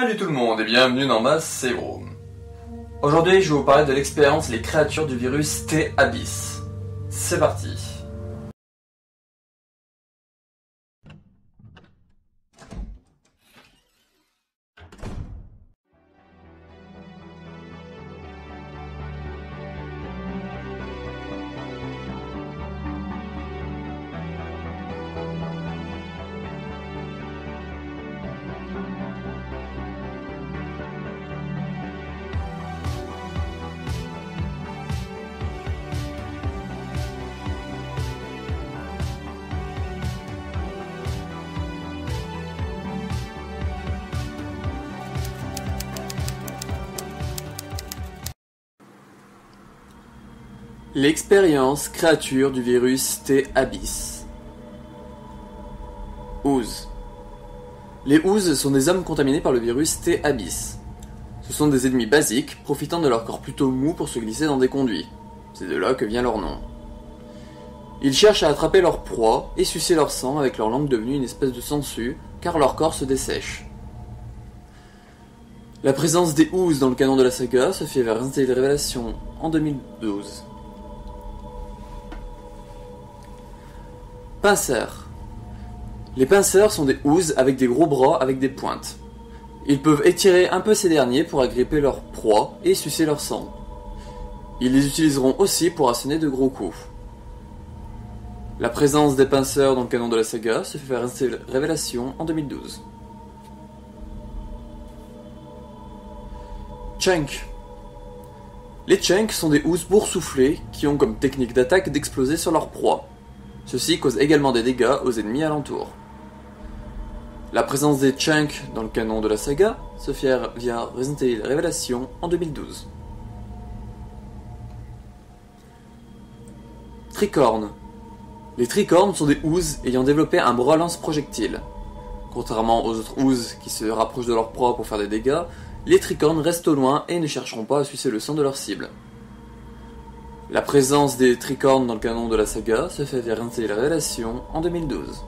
Salut tout le monde et bienvenue dans ma save room. Aujourd'hui je vais vous parler de l'expérience Les créatures du virus T. Abyss. C'est parti. L'expérience créature du virus T. Abyss. Ooze. Les Oozes sont des hommes contaminés par le virus T. Abyss. Ce sont des ennemis basiques, profitant de leur corps plutôt mou pour se glisser dans des conduits. C'est de là que vient leur nom. Ils cherchent à attraper leur proie et sucer leur sang avec leur langue devenue une espèce de sangsue, car leur corps se dessèche. La présence des Oozes dans le canon de la saga se fait vers Resident Evil Révélation en 2012. Pinceurs. Les pinceurs sont des Oozes avec des gros bras avec des pointes. Ils peuvent étirer un peu ces derniers pour agripper leur proie et sucer leur sang. Ils les utiliseront aussi pour asséner de gros coups. La présence des pinceurs dans le canon de la saga se fait vers Révélation en 2012. Chunk. Les Chunks sont des Oozes boursouflés qui ont comme technique d'attaque d'exploser sur leur proie. Ceci cause également des dégâts aux ennemis alentours. La présence des Chunks dans le canon de la saga se fait via Resident Evil Révélation en 2012. Tricornes. Les tricornes sont des Oozes ayant développé un bras lance-projectile. Contrairement aux autres Oozes qui se rapprochent de leur proie pour faire des dégâts, les tricornes restent au loin et ne chercheront pas à sucer le sang de leur cible. La présence des tricornes dans le canon de la saga se fait via Resident Evil Révélation en 2012.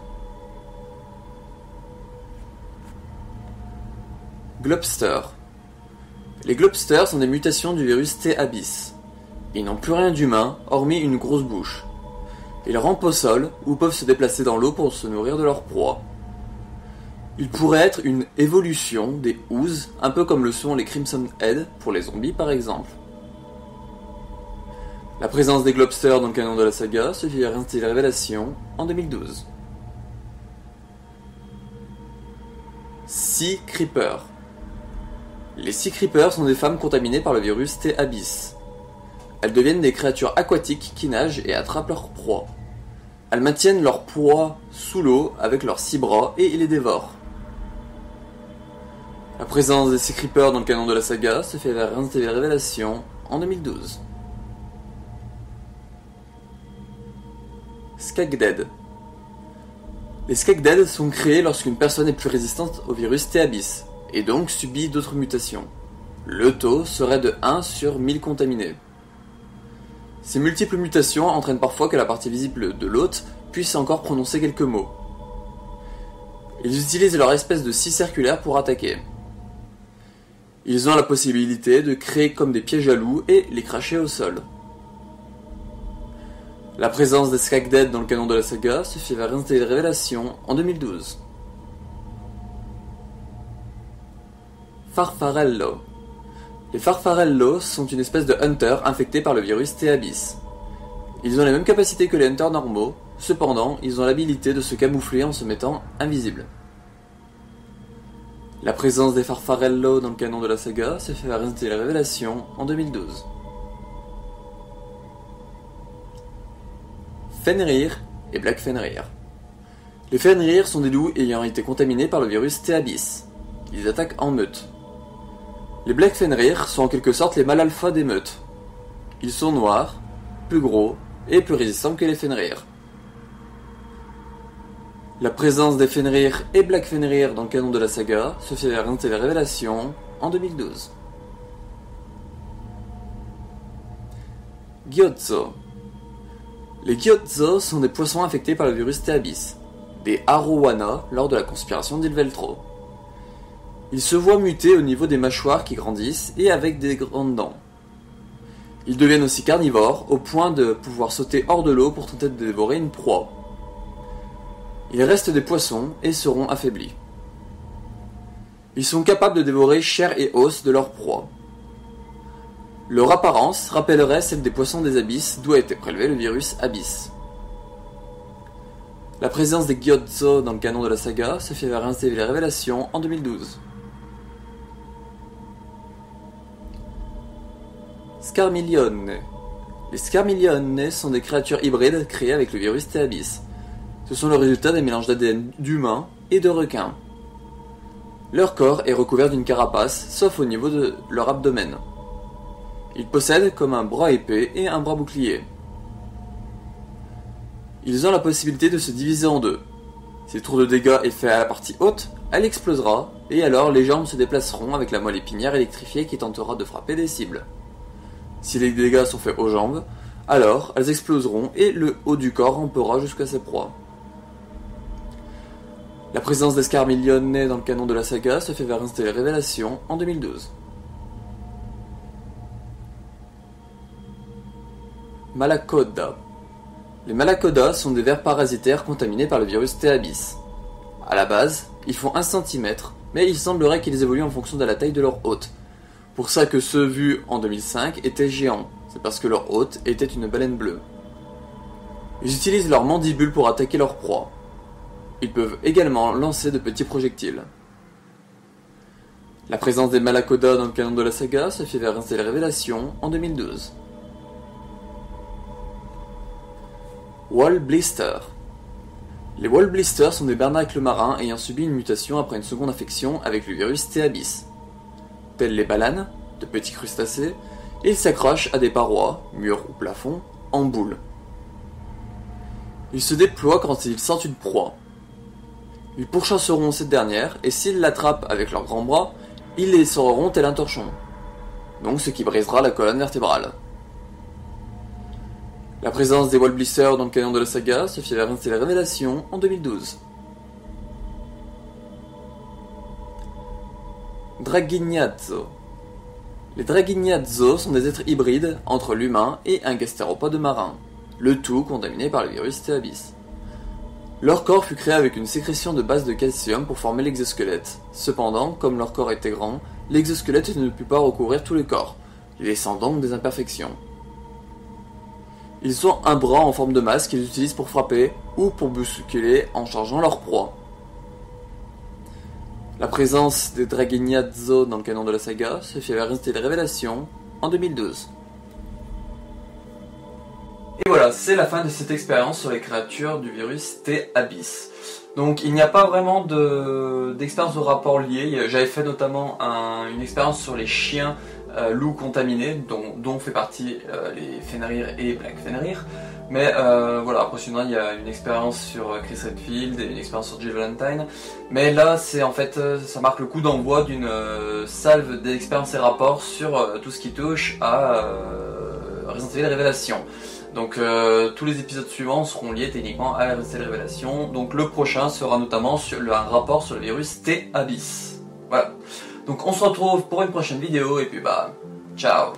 Globster. Les Globsters sont des mutations du virus T. Abyss. Ils n'ont plus rien d'humain, hormis une grosse bouche. Ils rampent au sol ou peuvent se déplacer dans l'eau pour se nourrir de leur proie. Ils pourraient être une évolution des Oozes, un peu comme le sont les Crimson Head pour les zombies par exemple. La présence des Globsters dans le canon de la saga se fait via Resident Evil Révélation en 2012. Sea Creeper. Les Sea Creepers sont des femmes contaminées par le virus T. Abyss. Elles deviennent des créatures aquatiques qui nagent et attrapent leur proie. Elles maintiennent leur proie sous l'eau avec leurs 6 bras et les dévorent. La présence des Sea Creepers dans le canon de la saga se fait vers Resident Evil Révélation en 2012. Skagdead. Les Skagdead sont créés lorsqu'une personne est plus résistante au virus T. Abyss, et donc subit d'autres mutations. Le taux serait de 1 sur 1000 contaminés. Ces multiples mutations entraînent parfois que la partie visible de l'hôte puisse encore prononcer quelques mots. Ils utilisent leur espèce de scie circulaire pour attaquer. Ils ont la possibilité de créer comme des pièges à loups et les cracher au sol. La présence des Skagdead dans le canon de la saga se fait vers Resident Evil Révélation en 2012. Farfarello. Les Farfarello sont une espèce de hunter infectés par le virus T. Abyss. Ils ont les mêmes capacités que les hunters normaux, cependant ils ont l'habilité de se camoufler en se mettant invisibles. La présence des Farfarello dans le canon de la saga se fait vers Resident Evil Révélation en 2012. Fenrir et Black Fenrir. Les Fenrir sont des loups ayant été contaminés par le virus T. Abyss. Ils attaquent en meute. Les Black Fenrir sont en quelque sorte les mâles alpha des meutes. Ils sont noirs, plus gros et plus résistants que les Fenrir. La présence des Fenrir et Black Fenrir dans le canon de la saga se fait vers Resident Evil Révélation en 2012. Gyotso. Les Gyotso sont des poissons infectés par le virus T. Abyss, des Arowana lors de la conspiration d'Ilveltro. Ils se voient muter au niveau des mâchoires qui grandissent et avec des grandes dents. Ils deviennent aussi carnivores, au point de pouvoir sauter hors de l'eau pour tenter de dévorer une proie. Ils restent des poissons et seront affaiblis. Ils sont capables de dévorer chair et os de leur proie. Leur apparence rappellerait celle des poissons des abysses, d'où a été prélevé le virus Abyss. La présence des Gyotzo dans le canon de la saga se fait vers les révélations en 2012. Scarmillione. Les Scarmillione sont des créatures hybrides créées avec le virus T. Abyss. Ce sont le résultat des mélanges d'ADN d'humains et de requins. Leur corps est recouvert d'une carapace, sauf au niveau de leur abdomen. Ils possèdent comme un bras épais et un bras bouclier. Ils ont la possibilité de se diviser en deux. Si le tour de dégâts est fait à la partie haute, elle explosera, et alors les jambes se déplaceront avec la moelle épinière électrifiée qui tentera de frapper des cibles. Si les dégâts sont faits aux jambes, alors elles exploseront et le haut du corps rampera jusqu'à ses proies. La présence des Scarmillione dans le canon de la saga se fait vers les révélations en 2012. Malacoda. Les Malacoda sont des vers parasitaires contaminés par le virus T. Abyss. A la base, ils font 1 cm, mais il semblerait qu'ils évoluent en fonction de la taille de leur hôte. Pour ça que ceux vus en 2005 étaient géants, c'est parce que leur hôte était une baleine bleue. Ils utilisent leurs mandibules pour attaquer leur proie. Ils peuvent également lancer de petits projectiles. La présence des Malacoda dans le canon de la saga se fait vers les révélations en 2012. Wall Blister. Les Wall Blisters sont des bernacles marins ayant subi une mutation après une seconde infection avec le virus T. Abyss. Tels les balanes, de petits crustacés, ils s'accrochent à des parois, murs ou plafonds, en boule. Ils se déploient quand ils sentent une proie. Ils pourchasseront cette dernière, et s'ils l'attrapent avec leurs grands bras, ils les soreront tel un torchon. Donc ce qui brisera la colonne vertébrale. La présence des Wall Blisters dans le canon de la saga se fait vers les révélations en 2012. Draghignazo. Les Draghignazo sont des êtres hybrides entre l'humain et un gastéropode marin, le tout contaminé par le virus T. Abyss. Leur corps fut créé avec une sécrétion de base de calcium pour former l'exosquelette. Cependant, comme leur corps était grand, l'exosquelette ne put pas recouvrir tout le corps, laissant donc des imperfections. Ils ont un bras en forme de masque qu'ils utilisent pour frapper ou pour bousculer en chargeant leur proie. La présence des Draghignazo dans le canon de la saga se fait vers les révélations en 2012. Et voilà, c'est la fin de cette expérience sur les créatures du virus T. Abyss. Donc il n'y a pas vraiment d'expérience de rapport liée. J'avais fait notamment une expérience sur les chiens loups contaminés, dont fait partie les Fenrir et Black Fenrir. Mais voilà, après sinon il y a une expérience sur Chris Redfield et une expérience sur Jill Valentine. Mais là c'est en fait, ça marque le coup d'envoi d'une salve d'expériences et rapports sur tout ce qui touche à Resident Evil Révélation. Donc tous les épisodes suivants seront liés techniquement à Resident Evil Révélation. Donc le prochain sera notamment sur un rapport sur le virus T. Abyss. Voilà. Donc on se retrouve pour une prochaine vidéo et puis bah, ciao.